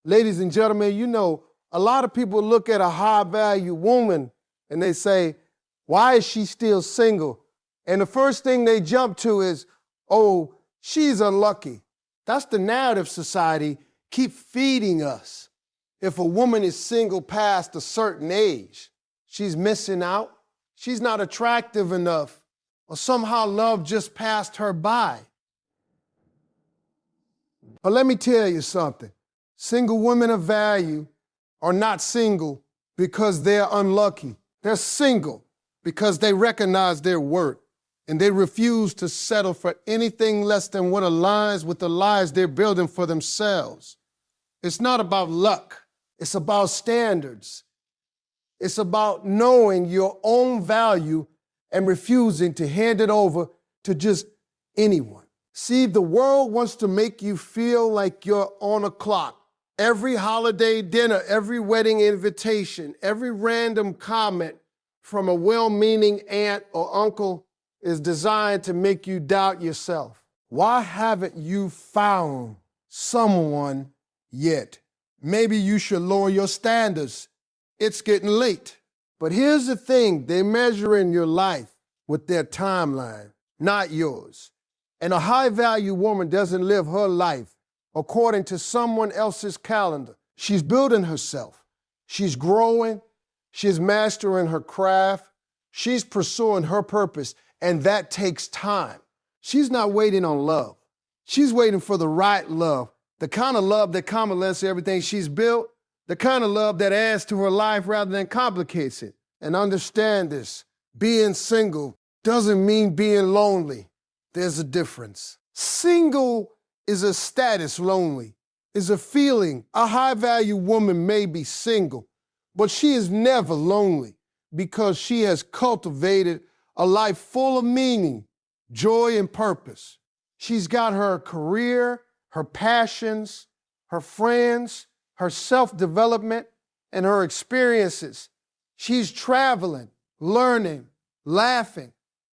Ladies and gentlemen, you know, a lot of people look at a high-value woman and they say, why is she still single? And the first thing they jump to is, oh, she's unlucky. That's the narrative society keep feeding us. If a woman is single past a certain age, she's missing out, she's not attractive enough, or somehow love just passed her by. But let me tell you something. Single women of value are not single because they're unlucky. They're single because they recognize their worth and they refuse to settle for anything less than what aligns with the lives they're building for themselves. It's not about luck. It's about standards. It's about knowing your own value and refusing to hand it over to just anyone. See, the world wants to make you feel like you're on a clock. Every holiday dinner, every wedding invitation, every random comment from a well-meaning aunt or uncle is designed to make you doubt yourself. Why haven't you found someone yet? Maybe you should lower your standards. It's getting late. But here's the thing, they're measuring your life with their timeline, not yours. And a high-value woman doesn't live her life according to someone else's calendar. She's building herself. She's growing. She's mastering her craft. She's pursuing her purpose, and that takes time. She's not waiting on love. She's waiting for the right love, the kind of love that complements everything she's built, the kind of love that adds to her life rather than complicates it. And understand this, being single doesn't mean being lonely. There's a difference. Single is a status, lonely is a feeling. A high-value woman may be single, but she is never lonely because she has cultivated a life full of meaning, joy, and purpose. She's got her career, her passions, her friends, her self-development, and her experiences. She's traveling, learning, laughing,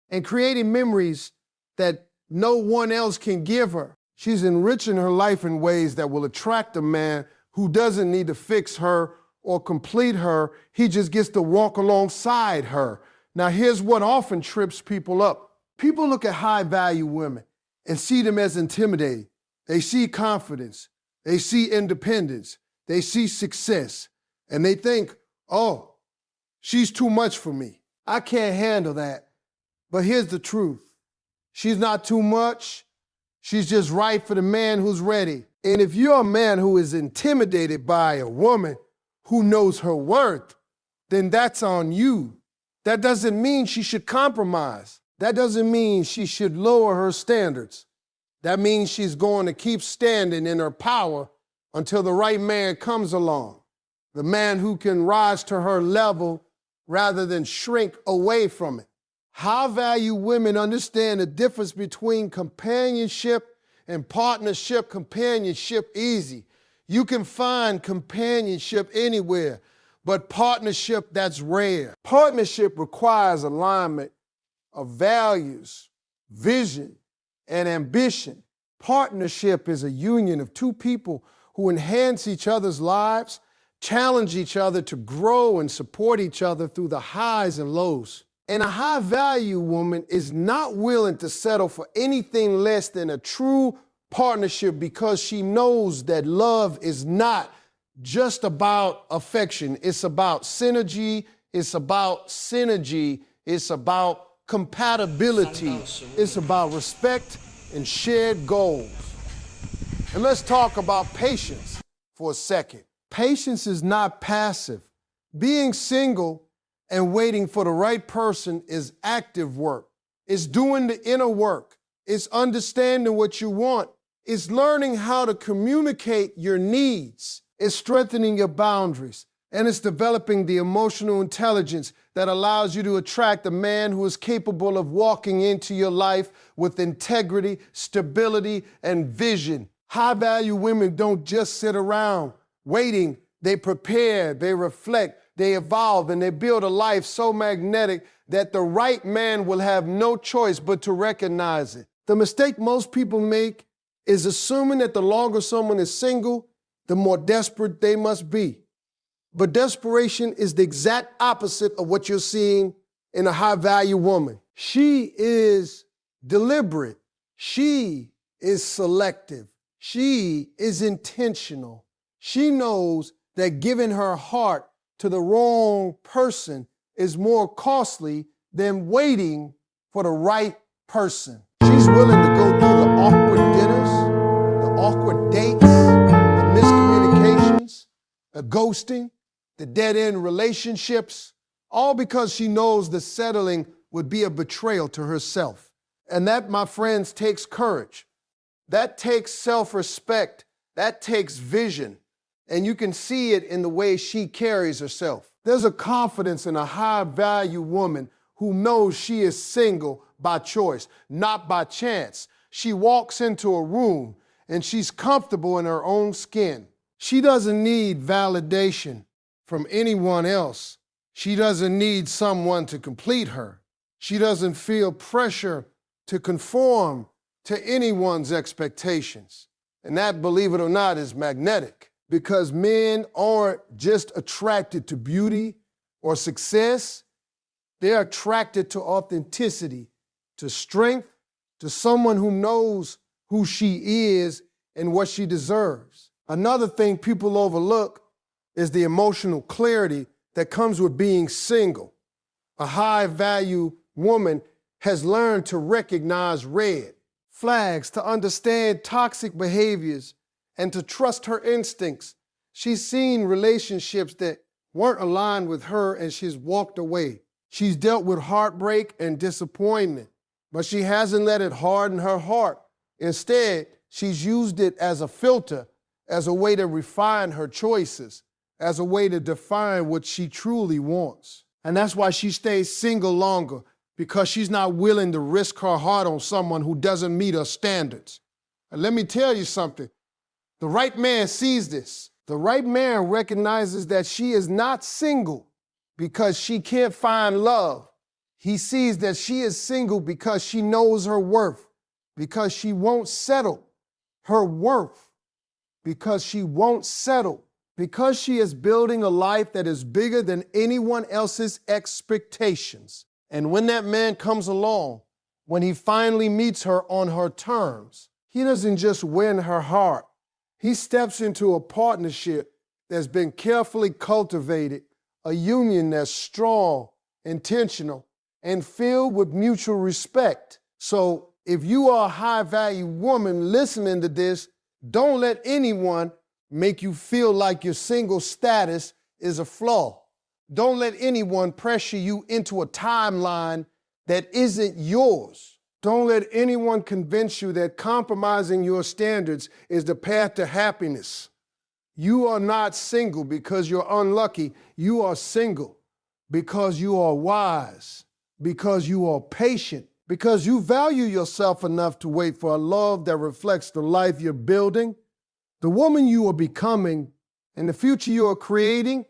and creating memories that no one else can give her. She's enriching her life in ways that will attract a man who doesn't need to fix her or complete her. He just gets to walk alongside her. Now, here's what often trips people up. People look at high-value women and see them as intimidating. They see confidence. They see independence. They see success. And they think, oh, she's too much for me. I can't handle that. But here's the truth. She's not too much. She's just right for the man who's ready. And if you're a man who is intimidated by a woman who knows her worth, then that's on you. That doesn't mean she should compromise. That doesn't mean she should lower her standards. That means she's going to keep standing in her power until the right man comes along. The man who can rise to her level rather than shrink away from it. High-value women understand the difference between companionship and partnership. Companionship easy. You can find companionship anywhere, but partnership, that's rare. Partnership requires alignment of values, vision, and ambition. Partnership is a union of two people who enhance each other's lives, challenge each other to grow, and support each other through the highs and lows. And a high-value woman is not willing to settle for anything less than a true partnership because she knows that love is not just about affection. It's about synergy. It's about synergy. It's about compatibility. It's about respect and shared goals. And let's talk about patience for a second. Patience is not passive. Being single and waiting for the right person is active work. It's doing the inner work. It's understanding what you want. It's learning how to communicate your needs. It's strengthening your boundaries. And it's developing the emotional intelligence that allows you to attract a man who is capable of walking into your life with integrity, stability, and vision. High-value women don't just sit around waiting. They prepare, they reflect, they evolve, and they build a life so magnetic that the right man will have no choice but to recognize it. The mistake most people make is assuming that the longer someone is single, the more desperate they must be. But desperation is the exact opposite of what you're seeing in a high-value woman. She is deliberate. She is selective. She is intentional. She knows that giving her heart to the wrong person is more costly than waiting for the right person. She's willing to go through the awkward dinners, the awkward dates, the miscommunications, the ghosting, the dead-end relationships, all because she knows the settling would be a betrayal to herself. And that, my friends, takes courage. That takes self-respect. That takes vision. And you can see it in the way she carries herself. There's a confidence in a high-value woman who knows she is single by choice, not by chance. She walks into a room and she's comfortable in her own skin. She doesn't need validation from anyone else. She doesn't need someone to complete her. She doesn't feel pressure to conform to anyone's expectations. And that, believe it or not, is magnetic, because men aren't just attracted to beauty or success. They're attracted to authenticity, to strength, to someone who knows who she is and what she deserves. Another thing people overlook is the emotional clarity that comes with being single. A high-value woman has learned to recognize red flags, to understand toxic behaviors, and to trust her instincts. She's seen relationships that weren't aligned with her, and she's walked away. She's dealt with heartbreak and disappointment, but she hasn't let it harden her heart. Instead, she's used it as a filter, as a way to refine her choices, as a way to define what she truly wants. And that's why she stays single longer, because she's not willing to risk her heart on someone who doesn't meet her standards. And let me tell you something. The right man sees this. The right man recognizes that she is not single because she can't find love. He sees that she is single because she knows her worth, because she won't settle. Her worth, because she won't settle, because she is building a life that is bigger than anyone else's expectations. And when that man comes along, when he finally meets her on her terms, he doesn't just win her heart. He steps into a partnership that's been carefully cultivated, a union that's strong, intentional, and filled with mutual respect. So if you are a high-value woman listening to this, don't let anyone make you feel like your single status is a flaw. Don't let anyone pressure you into a timeline that isn't yours. Don't let anyone convince you that compromising your standards is the path to happiness. You are not single because you're unlucky. You are single because you are wise, because you are patient, because you value yourself enough to wait for a love that reflects the life you're building, the woman you are becoming, and the future you are creating.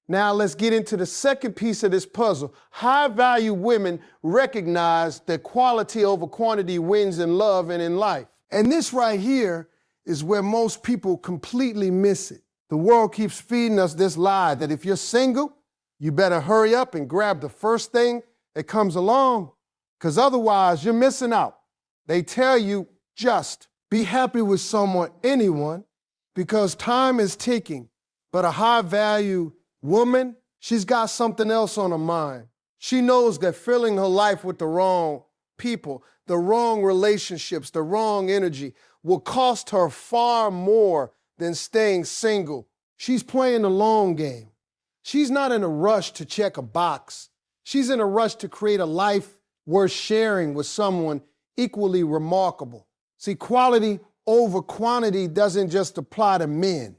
Now let's get into the second piece of this puzzle. High-value women recognize that quality over quantity wins in love and in life. And this right here is where most people completely miss it. The world keeps feeding us this lie that if you're single, you better hurry up and grab the first thing that comes along, because otherwise you're missing out. They tell you just be happy with someone, anyone, because time is ticking. But a high-value woman, she's got something else on her mind. She knows that filling her life with the wrong people, the wrong relationships, the wrong energy will cost her far more than staying single. She's playing the long game. She's not in a rush to check a box. She's in a rush to create a life worth sharing with someone equally remarkable. See, quality over quantity doesn't just apply to men.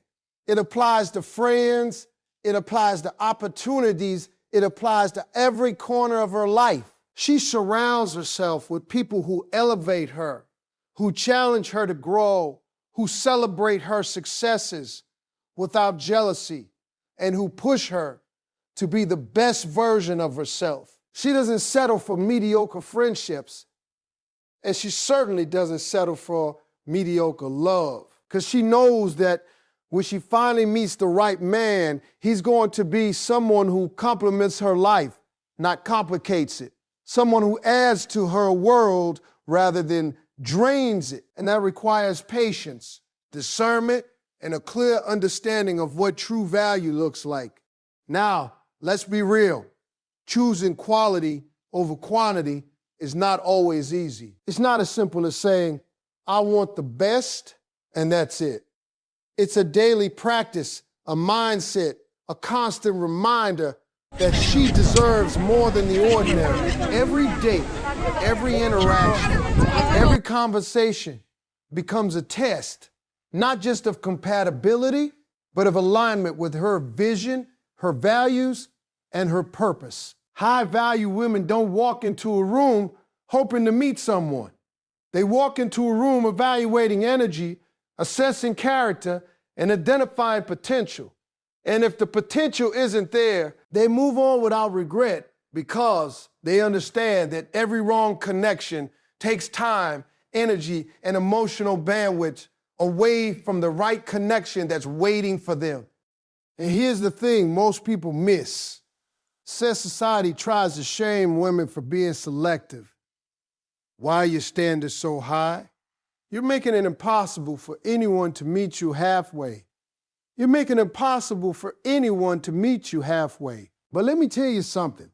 It applies to friends. It applies to opportunities. It applies to every corner of her life. She surrounds herself with people who elevate her, who challenge her to grow, who celebrate her successes without jealousy, and who push her to be the best version of herself. She doesn't settle for mediocre friendships, and she certainly doesn't settle for mediocre love, because she knows that When she finally meets the right man, he's going to be someone who complements her life, not complicates it. Someone who adds to her world rather than drains it. And that requires patience, discernment, and a clear understanding of what true value looks like. Now, let's be real. Choosing quality over quantity is not always easy. It's not as simple as saying, I want the best, and that's it. It's a daily practice, a mindset, a constant reminder that she deserves more than the ordinary. Every date, every interaction, every conversation becomes a test, not just of compatibility, but of alignment with her vision, her values, and her purpose. High-value women don't walk into a room hoping to meet someone. They walk into a room evaluating energy, assessing character, and identifying potential. And if the potential isn't there, they move on without regret because they understand that every wrong connection takes time, energy, and emotional bandwidth away from the right connection that's waiting for them. And here's the thing most people miss. Says society tries to shame women for being selective. Why are your standards so high? You're making it impossible for anyone to meet you halfway. You're making it impossible for anyone to meet you halfway. But let me tell you something.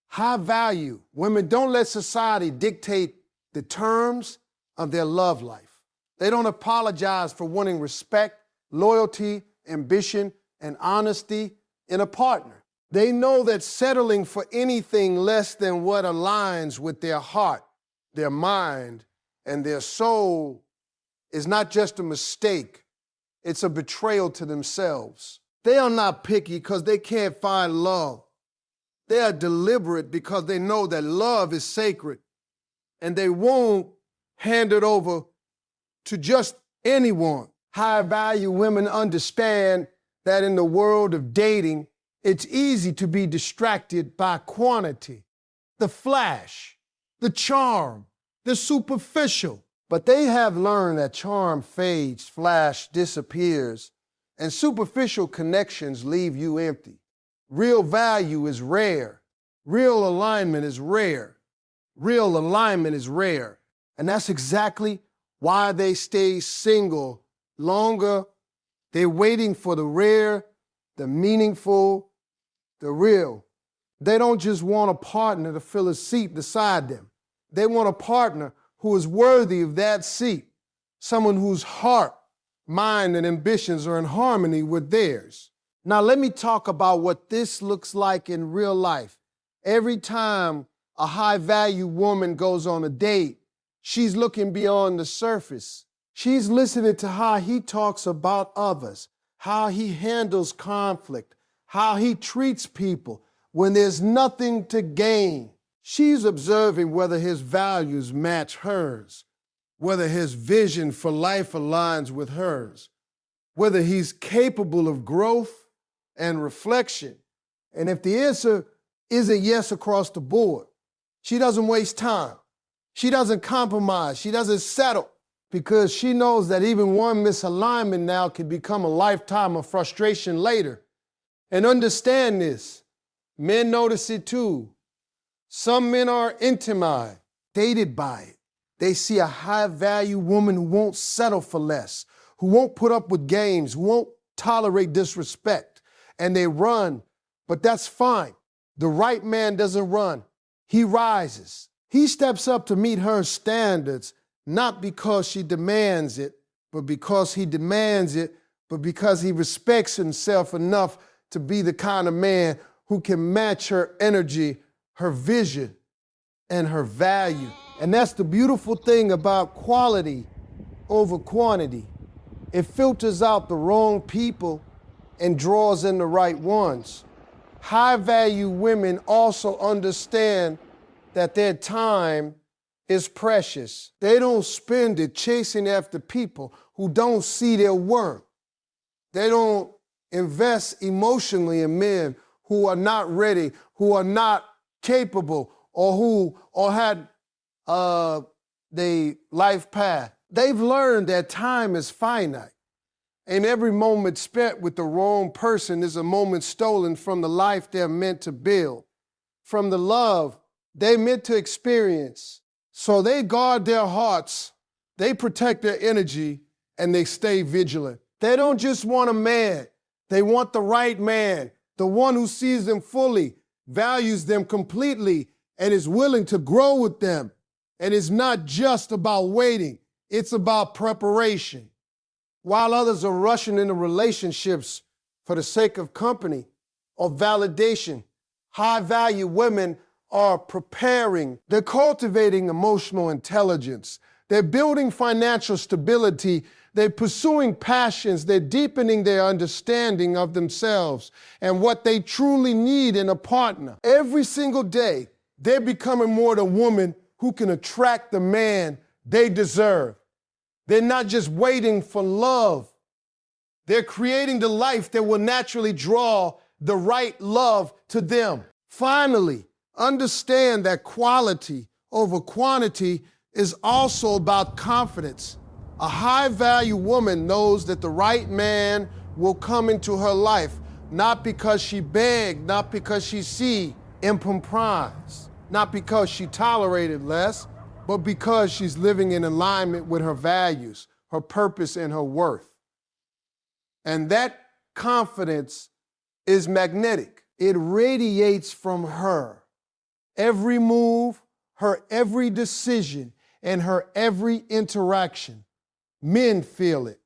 High value women don't let society dictate the terms of their love life. They don't apologize for wanting respect, loyalty, ambition, and honesty in a partner. They know that settling for anything less than what aligns with their heart, their mind, and their soul is not just a mistake, it's a betrayal to themselves. They are not picky because they can't find love. They are deliberate because they know that love is sacred, and they won't hand it over to just anyone. High-value women understand that in the world of dating, it's easy to be distracted by quantity, the flash, the charm, the superficial. But they have learned that charm fades, flash disappears, and superficial connections leave you empty. Real value is rare. Real alignment is rare. Real alignment is rare. And that's exactly why they stay single longer. They're waiting for the rare, the meaningful, the real. They don't just want a partner to fill a seat beside them. They want a partner who is worthy of that seat, someone whose heart, mind, and ambitions are in harmony with theirs. Now, let me talk about what this looks like in real life. Every time a high-value woman goes on a date, she's looking beyond the surface. She's listening to how he talks about others, how he handles conflict, how he treats people when there's nothing to gain. She's observing whether his values match hers, whether his vision for life aligns with hers, whether he's capable of growth and reflection. And if the answer is a yes across the board, she doesn't waste time. She doesn't compromise. She doesn't settle because she knows that even one misalignment now can become a lifetime of frustration later. And understand this, men notice it too. Some men are intimidated by it. They see a high-value woman who won't settle for less, who won't put up with games, who won't tolerate disrespect, and they run. But that's fine. The right man doesn't run. He rises. He steps up to meet her standards, not because she demands it, but because he demands it, but because he respects himself enough to be the kind of man who can match her energy, her vision, and her value. And that's the beautiful thing about quality over quantity. It filters out the wrong people and draws in the right ones. High-value women also understand that their time is precious. They don't spend it chasing after people who don't see their worth. They don't invest emotionally in men who are not ready, who are not capable, or had the life path. They've learned that time is finite, And every moment spent with the wrong person is a moment stolen from the life they're meant to build, from the love they're meant to experience. So they guard their hearts, they protect their energy, and they stay vigilant. They don't just want a man, they want the right man, the one who sees them fully, values them completely, and is willing to grow with them. And it's not just about waiting, it's about preparation. While others are rushing into relationships for the sake of company or validation, high-value women are preparing. They're cultivating emotional intelligence. They're building financial stability. They're pursuing passions. They're deepening their understanding of themselves and what they truly need in a partner. Every single day, they're becoming more the woman who can attract the man they deserve. They're not just waiting for love. They're creating the life that will naturally draw the right love to them. Finally, understand that quality over quantity is also about confidence. A high-value woman knows that the right man will come into her life, not because she begged, not because she see impromprise, not because she tolerated less, but because she's living in alignment with her values, her purpose, and her worth. And that confidence is magnetic. It radiates from her. Every move, her every decision, and her every interaction. Men feel it,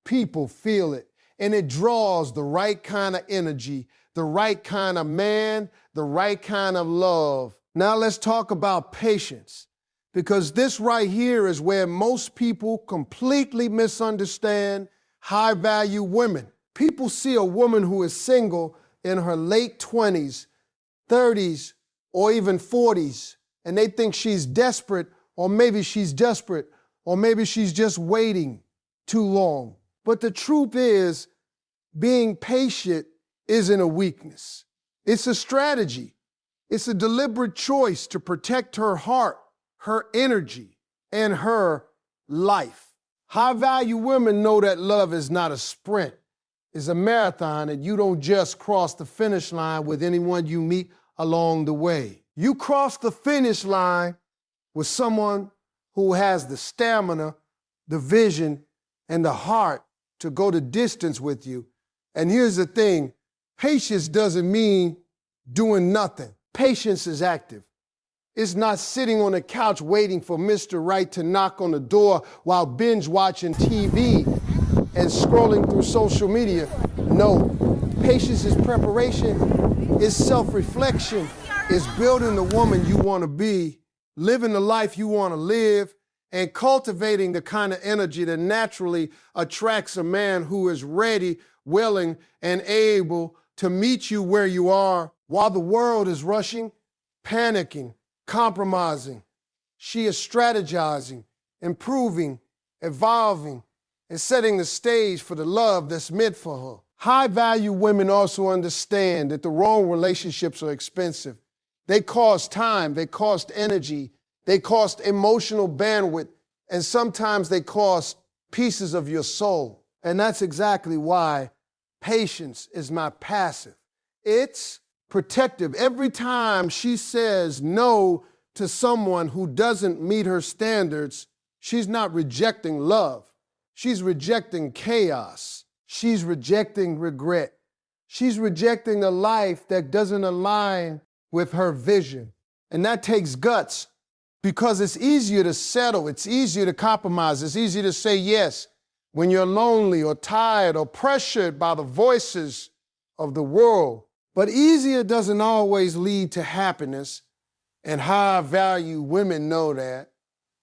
people feel it, and it draws the right kind of energy, the right kind of man, the right kind of love. Now let's talk about patience. Because this right here is where most people completely misunderstand high-value women. People see a woman who is single in her late 20s, 30s, or even 40s, and they think she's desperate, or maybe she's desperate, or maybe she's just waiting too long. But the truth is, being patient isn't a weakness. It's a strategy. It's a deliberate choice to protect her heart, her energy, and her life. High-value women know that love is not a sprint. It's a marathon, and you don't just cross the finish line with anyone you meet along the way. You cross the finish line with someone who has the stamina, the vision, and the heart to go the distance with you. And here's the thing, patience doesn't mean doing nothing. Patience is active. It's not sitting on the couch waiting for Mr. Right to knock on the door while binge watching TV and scrolling through social media. No, patience is preparation, it's self-reflection, it's building the woman you want to be, living the life you want to live, and cultivating the kind of energy that naturally attracts a man who is ready, willing, and able to meet you where you are. While the world is rushing, panicking, compromising, she is strategizing, improving, evolving, and setting the stage for the love that's meant for her. High-value women also understand that the wrong relationships are expensive. They cost time, they cost energy, they cost emotional bandwidth, and sometimes they cost pieces of your soul. And that's exactly why patience is not passive. It's protective. Every time she says no to someone who doesn't meet her standards, she's not rejecting love. She's rejecting chaos. She's rejecting regret. She's rejecting a life that doesn't align with her vision. And that takes guts because it's easier to settle. It's easier to compromise. It's easier to say yes when you're lonely or tired or pressured by the voices of the world. But easier doesn't always lead to happiness, and high-value women know that.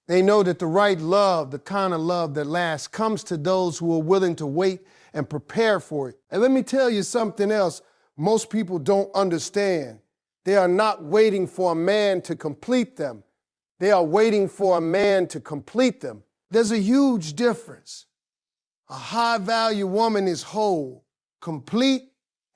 They know that the right love, the kind of love that lasts, comes to those who are willing to wait and prepare for it. And let me tell you something else most people don't understand. They are not waiting for a man to complete them. They are waiting for a man to complete them. There's a huge difference. A high-value woman is whole, complete,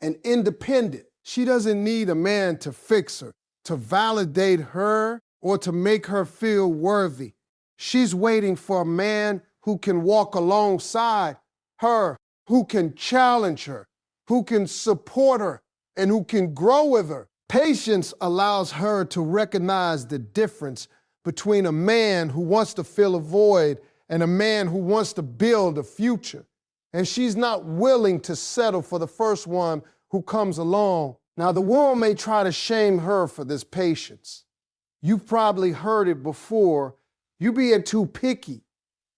and independent. She doesn't need a man to fix her, to validate her, or to make her feel worthy. She's waiting for a man who can walk alongside her who can challenge her, who can support her, and who can grow with her. Patience allows her to recognize the difference between a man who wants to fill a void and a man who wants to build a future. And she's not willing to settle for the first one who comes along. Now, the world may try to shame her for this patience. You've probably heard it before. You being too picky.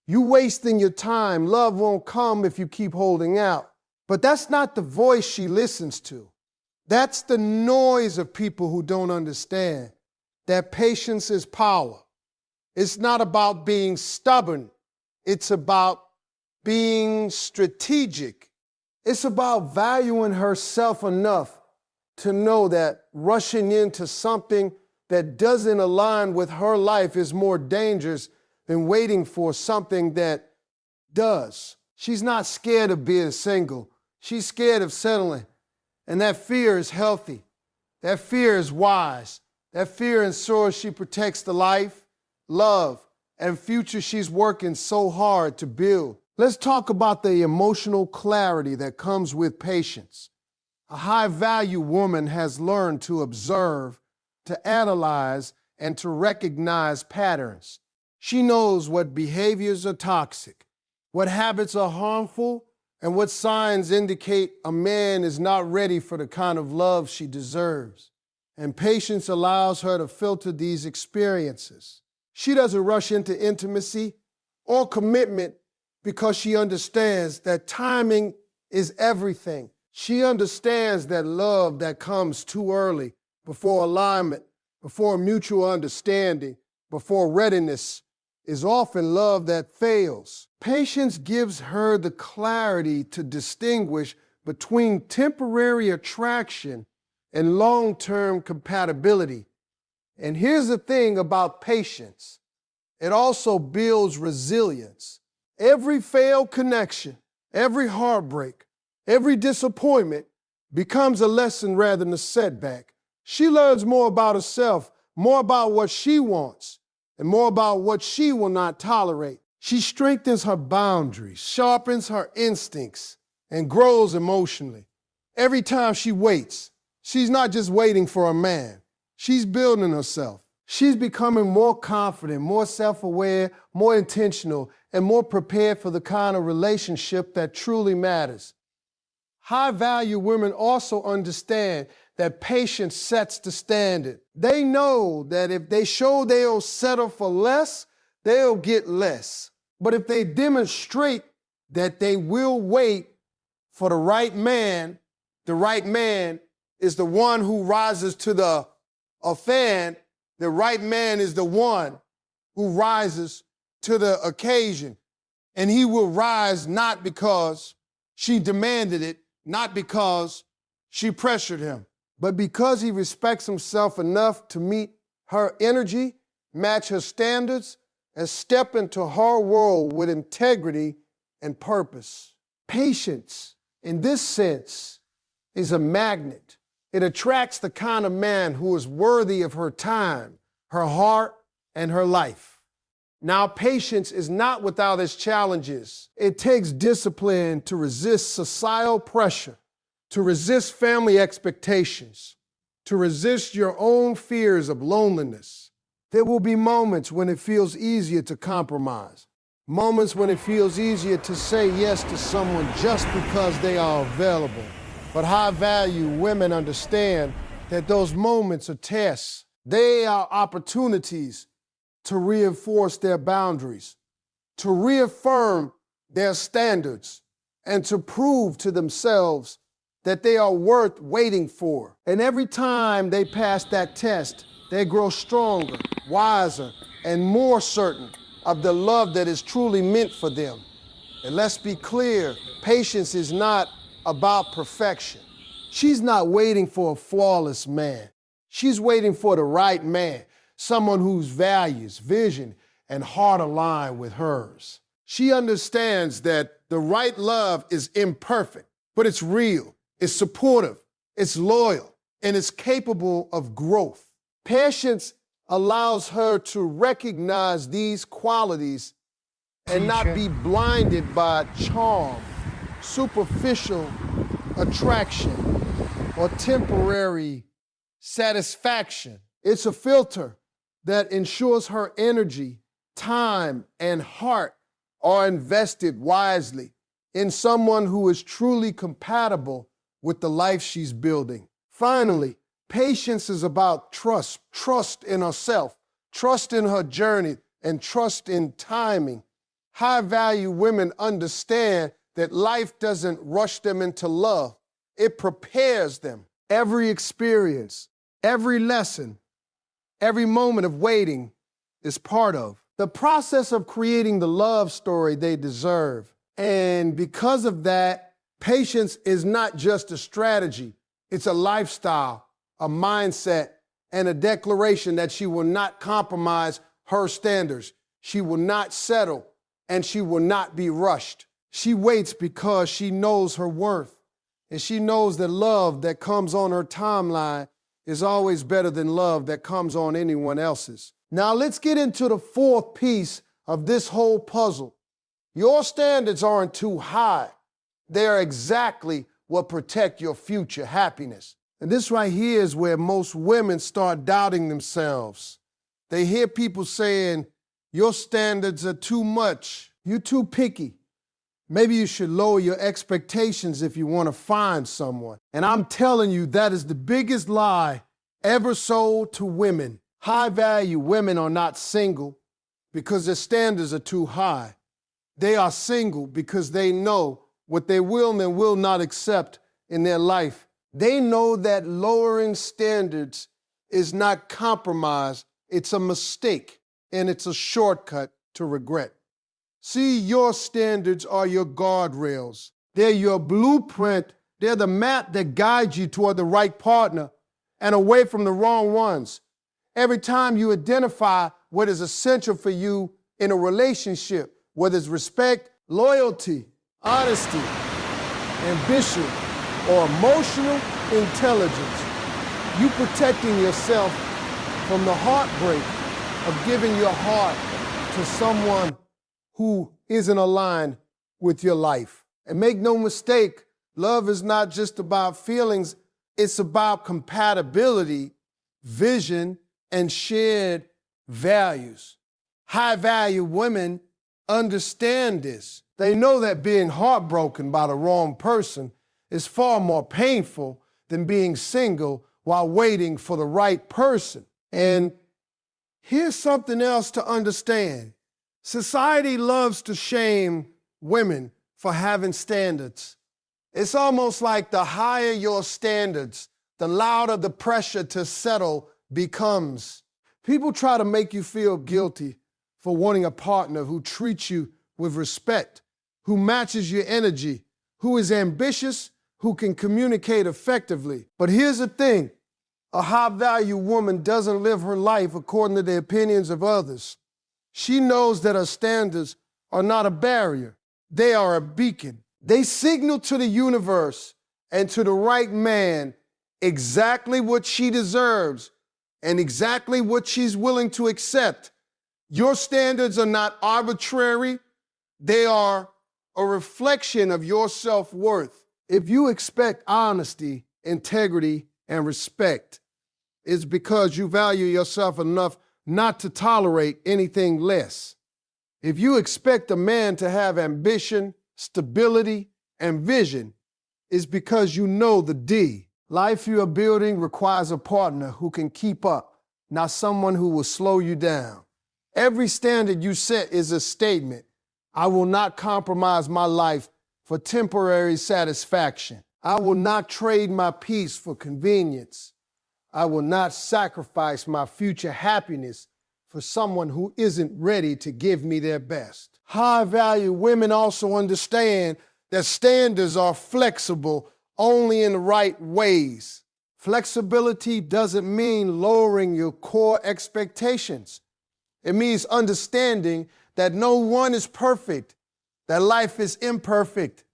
You wasting your time. Love won't come if you keep holding out. But that's not the voice she listens to. That's the noise of people who don't understand that patience is power. It's not about being stubborn. It's about being strategic. It's about valuing herself enough to know that rushing into something that doesn't align with her life is more dangerous than waiting for something that does. She's not scared of being single. She's scared of settling. And that fear is healthy. That fear is wise. That fear ensures she protects the life, love, and future she's working so hard to build. Let's talk about the emotional clarity that comes with patience. A high-value woman has learned to observe, to analyze, and to recognize patterns. She knows what behaviors are toxic, what habits are harmful, and what signs indicate a man is not ready for the kind of love she deserves. And patience allows her to filter these experiences. She doesn't rush into intimacy or commitment because she understands that timing is everything. She understands that love that comes too early, before alignment, before mutual understanding, before readiness, is often love that fails. Patience gives her the clarity to distinguish between temporary attraction and long-term compatibility. And here's the thing about patience. It also builds resilience. Every failed connection, every heartbreak, every disappointment becomes a lesson rather than a setback. She learns more about herself, more about what she wants, and more about what she will not tolerate. She strengthens her boundaries, sharpens her instincts, and grows emotionally. Every time she waits, she's not just waiting for a man. She's building herself. She's becoming more confident, more self-aware, more intentional, and more prepared for the kind of relationship that truly matters. High-value women also understand that patience sets the standard. They know that if they show they'll settle for less, they'll get less. But if they demonstrate that they will wait for the right man is the one who rises to the offend. The right man is the one who rises to the occasion. And he will rise not because she demanded it, not because she pressured him, but because he respects himself enough to meet her energy, match her standards, and step into her world with integrity and purpose. Patience, in this sense, is a magnet. It attracts the kind of man who is worthy of her time, her heart, and her life. Now, patience is not without its challenges. It takes discipline to resist societal pressure, to resist family expectations, to resist your own fears of loneliness. There will be moments when it feels easier to compromise, moments when it feels easier to say yes to someone just because they are available. But high-value women understand that those moments are tests. They are opportunities to reinforce their boundaries, to reaffirm their standards, and to prove to themselves that they are worth waiting for. And every time they pass that test, they grow stronger, wiser, and more certain of the love that is truly meant for them. And let's be clear, patience is not about perfection. She's not waiting for a flawless man. She's waiting for the right man, someone whose values, vision, and heart align with hers. She understands that the right love is imperfect, but it's real, it's supportive, it's loyal, and it's capable of growth. Patience allows her to recognize these qualities and not be blinded by charm, superficial attraction or temporary satisfaction. It's a filter that ensures her energy, time, and heart are invested wisely in someone who is truly compatible with the life she's building. Finally, patience is about trust. Trust in herself, trust in her journey, and trust in timing. High-value women understand that life doesn't rush them into love. It prepares them. Every experience, every lesson, every moment of waiting is part of the process of creating the love story they deserve. And because of that, patience is not just a strategy. It's a lifestyle, a mindset, and a declaration that she will not compromise her standards. She will not settle, and she will not be rushed. She waits because she knows her worth, and she knows that love that comes on her timeline is always better than love that comes on anyone else's. Now let's get into the fourth piece of this whole puzzle. Your standards aren't too high. They are exactly what protect your future happiness. And this right here is where most women start doubting themselves. They hear people saying, your standards are too much. You're too picky. Maybe you should lower your expectations if you want to find someone. And I'm telling you, that is the biggest lie ever sold to women. High-value women are not single because their standards are too high. They are single because they know what they will and will not accept in their life. They know that lowering standards is not compromise, it's a mistake, and it's a shortcut to regret. See, your standards are your guardrails. They're your blueprint. They're the map that guides you toward the right partner and away from the wrong ones. Every time you identify what is essential for you in a relationship, whether it's respect, loyalty, honesty, ambition, or emotional intelligence, you protecting yourself from the heartbreak of giving your heart to someone who isn't aligned with your life. And make no mistake, love is not just about feelings, it's about compatibility, vision, and shared values. High-value women understand this. They know that being heartbroken by the wrong person is far more painful than being single while waiting for the right person. And here's something else to understand. Society loves to shame women for having standards. It's almost like the higher your standards, the louder the pressure to settle becomes. People try to make you feel guilty for wanting a partner who treats you with respect, who matches your energy, who is ambitious, who can communicate effectively. But here's the thing, a high-value woman doesn't live her life according to the opinions of others. She knows that her standards are not a barrier. They are a beacon. They signal to the universe and to the right man exactly what she deserves and exactly what she's willing to accept. Your standards are not arbitrary. They are a reflection of your self-worth. If you expect honesty, integrity, and respect, it's because you value yourself enough not to tolerate anything less. If you expect a man to have ambition, stability, and vision, it's because you know the D. Life you are building requires a partner who can keep up, not someone who will slow you down. Every standard you set is a statement. I will not compromise my life for temporary satisfaction. I will not trade my peace for convenience. I will not sacrifice my future happiness for someone who isn't ready to give me their best. High-value women also understand that standards are flexible only in the right ways. Flexibility doesn't mean lowering your core expectations. It means understanding that no one is perfect, that life is imperfect,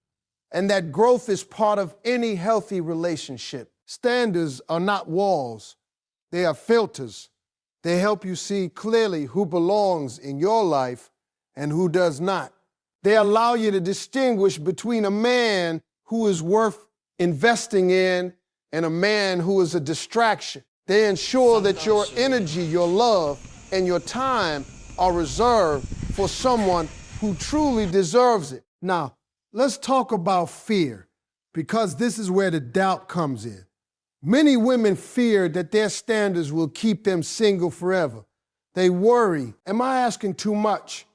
and that growth is part of any healthy relationship. Standards are not walls. They are filters. They help you see clearly who belongs in your life and who does not. They allow you to distinguish between a man who is worth investing in and a man who is a distraction. They ensure that your energy, your love, and your time are reserved for someone who truly deserves it. Now, let's talk about fear, because this is where the doubt comes in. Many women fear that their standards will keep them single forever. They worry, am I asking too much?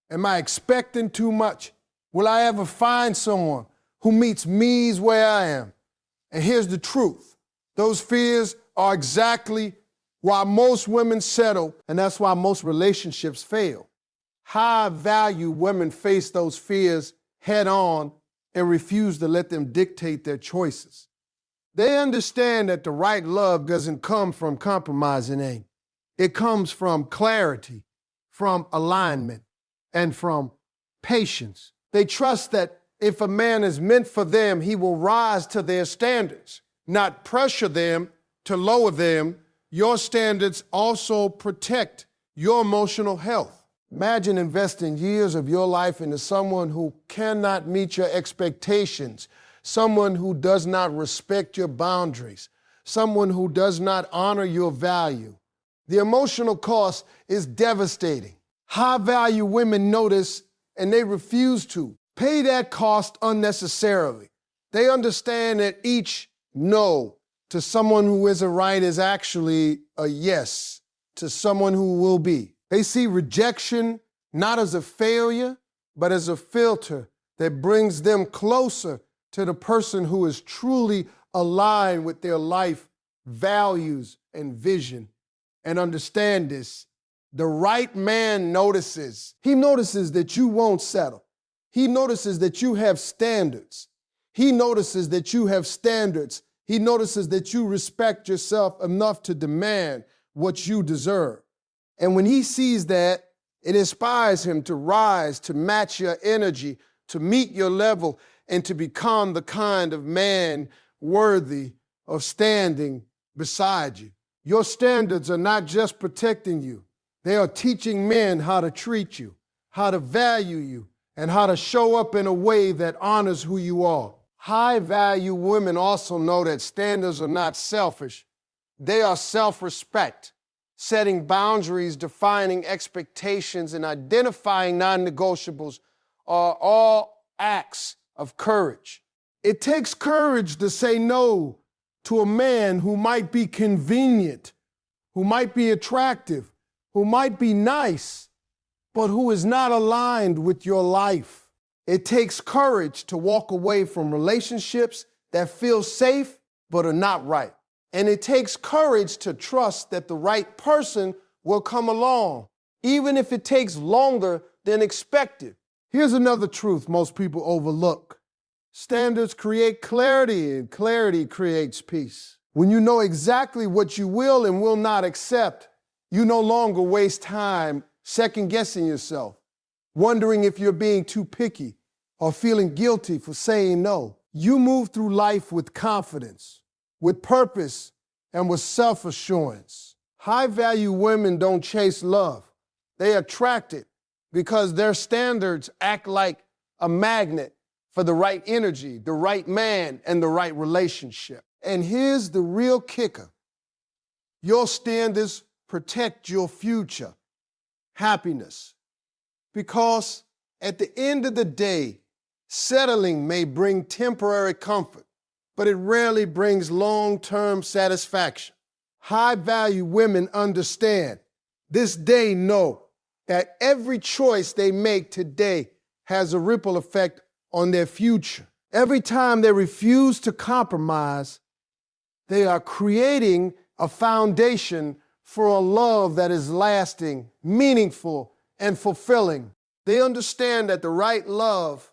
Am I expecting too much? Will I ever find someone who meets me where I am? And here's the truth. Those fears are exactly why most women settle, and that's why most relationships fail. High-value women face those fears head on and refuse to let them dictate their choices. They understand that the right love doesn't come from compromising aim. It comes from clarity, from alignment, and from patience. They trust that if a man is meant for them, he will rise to their standards, not pressure them to lower them. Your standards also protect your emotional health. Imagine investing years of your life into someone who cannot meet your expectations, someone who does not respect your boundaries, someone who does not honor your value. The emotional cost is devastating. High-value women notice and they refuse to pay that cost unnecessarily. They understand that each no to someone who isn't right is actually a yes to someone who will be. They see rejection not as a failure, but as a filter that brings them closer to the person who is truly aligned with their life values and vision. And understand this, the right man notices. He notices that you won't settle. He notices that you have standards. He notices that you have standards. He notices that you respect yourself enough to demand what you deserve. And when he sees that, it inspires him to rise, to match your energy, to meet your level, and to become the kind of man worthy of standing beside you. Your standards are not just protecting you. They are teaching men how to treat you, how to value you, and how to show up in a way that honors who you are. High-value women also know that standards are not selfish. They are self-respect. Setting boundaries, defining expectations, and identifying non-negotiables are all acts of courage. It takes courage to say no to a man who might be convenient, who might be attractive, who might be nice, but who is not aligned with your life. It takes courage to walk away from relationships that feel safe but are not right. And it takes courage to trust that the right person will come along, even if it takes longer than expected. Here's another truth most people overlook. Standards create clarity, and clarity creates peace. When you know exactly what you will and will not accept, you no longer waste time second-guessing yourself, wondering if you're being too picky or feeling guilty for saying no. You move through life with confidence, with purpose, and with self-assurance. High-value women don't chase love. They attract it because their standards act like a magnet for the right energy, the right man, and the right relationship. And here's the real kicker. Your standards protect your future happiness. Because at the end of the day, settling may bring temporary comfort, but it rarely brings long-term satisfaction. High-value women understand this day know that every choice they make today has a ripple effect on their future. Every time they refuse to compromise, they are creating a foundation for a love that is lasting, meaningful, and fulfilling. They understand that the right love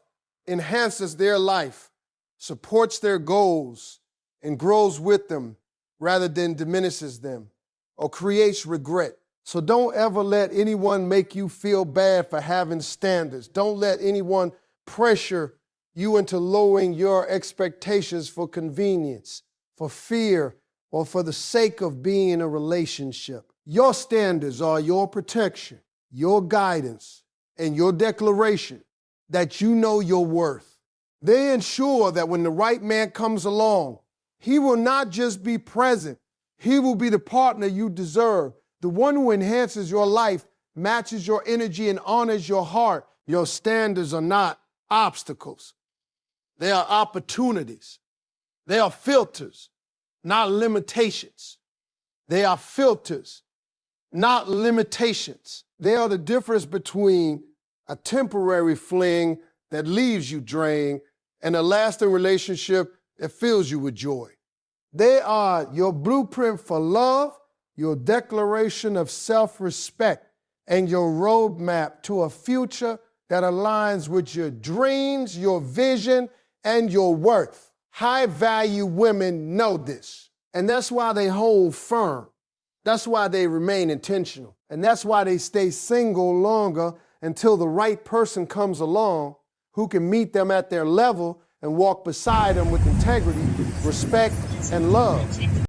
enhances their life, supports their goals, and grows with them rather than diminishes them or creates regret. So don't ever let anyone make you feel bad for having standards. Don't let anyone pressure you into lowering your expectations for convenience, for fear, or for the sake of being in a relationship. Your standards are your protection, your guidance, and your declaration that you know your worth. They ensure that when the right man comes along, he will not just be present, he will be the partner you deserve, the one who enhances your life, matches your energy, and honors your heart. Your standards are not obstacles. They are opportunities. They are filters, not limitations. They are filters, not limitations. They are the difference between a temporary fling that leaves you drained and a lasting relationship that fills you with joy. They are your blueprint for love, your declaration of self-respect, and your roadmap to a future that aligns with your dreams, your vision, and your worth. High-value women know this, and that's why they hold firm. That's why they remain intentional, and that's why they stay single longer until the right person comes along who can meet them at their level and walk beside them with integrity, respect, and love.